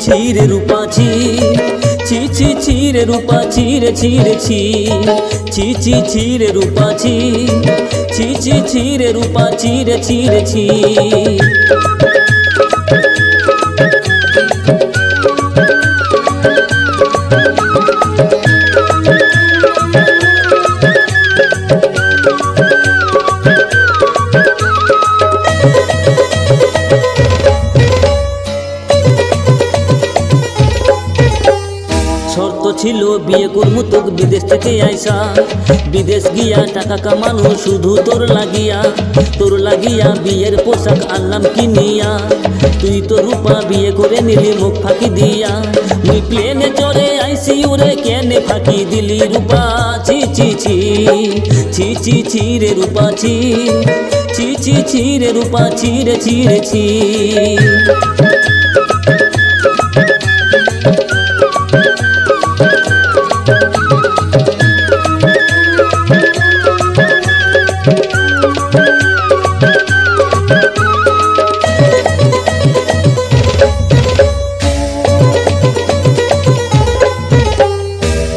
ছি রে রূপা ছি ছি ছি ছি রে রূপা ছি রে ছি রে ছি ছি ছি ছি রে রূপা ছি ছি ছি ছি রে রূপা ছি রে ছি রে ছি। শর্ত ছিল বিয়ে করবো তোকে বিদেশ থেকে আইসা, বিদেশ গিয়া টাকা কামানো শুধু তোর লাগিয়া বিয়ের পোশাক আনলাম কিনিয়া। তুই তো রূপা বিয়ে করে নিলি মুখ ফাঁকি দিয়া, মুই প্লেনে চড়ে আইসি ওরে কেনে ফাঁকি দিলি রূপা ছি ছি ছি ছি ছি ছি রে রূপা ছি ছি ছি ছি রে রূপা ছি রে ছি রে ছি।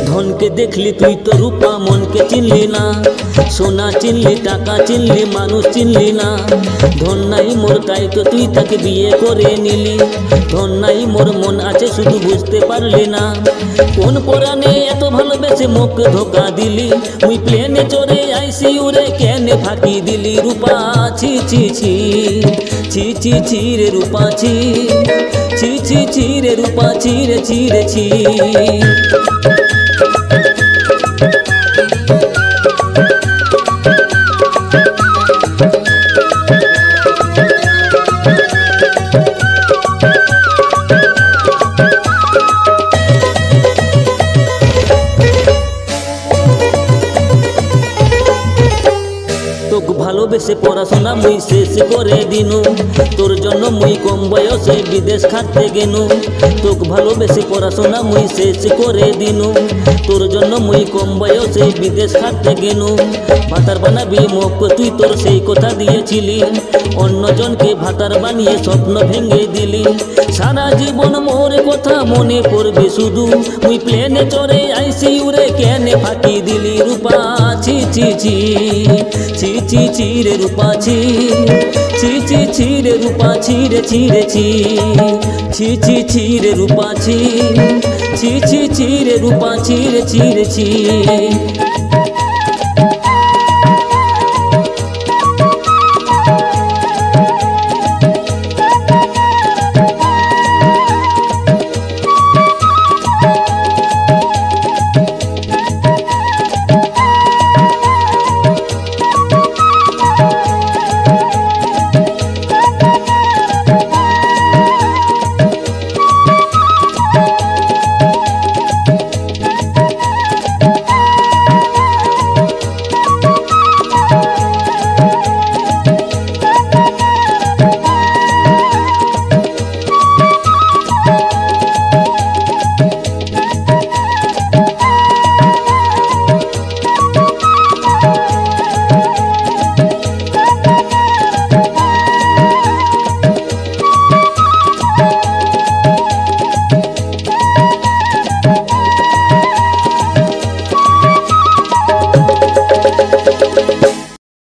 ধনকে দেখলি তুই তো রূপা মনকে চিনলি না, সোনা চিনলি টাকা চিনলি মানুষ চিনলি না। ধন নাই মোর তাই তো তুই তাকে বিয়ে করে নিলি, ধন নাই মোর মন আছে শুধু বুঝতে পারলি না। কোন পরাণে এত ভালোবেসে মুখ ধোকা দিলি, মুই প্লেনে চড়ে আইসি উড়ে কেনে ফাঁকি দিলি রূপা ছি ছি ছি ছি ছি ছি রে রূপা ছি ছি ছি ছি রে রূপা ছি রে ছি রে ছি। তোকে ভালোবেসে পড়াশোনা মুই শেষ করে দিনু, তোর জন্য মুই কম বয়সে বিদেশ খাটতে গেনু। তোকে ভালোবেসে পড়াশোনা মুই শেষ করে দিনু, তোর জন্য মুই কম বয়সে বিদেশ খাটতে গেনু। ভাতার বানাবি মুখ তুই তোর সেই কথা দিয়েছিলি, অন্যজনকে ভাতার বানিয়ে স্বপ্ন ভেঙে দিলি। সারা জীবন মোর কথা মনে পড়বে শুধু, মুই প্লেনে চড়ে আইসি উড়ে কেনে ফাঁকি দিলি রূপা ছি ছি ছি ছি ছি ছি রে রূপা ছি ছি ছি ছি রে রূপা ছি রে ছি রে ছি ছি ছি ছি রে রূপা ছি ছি ছি ছি রে রূপা ছি রে ছি রে ছি।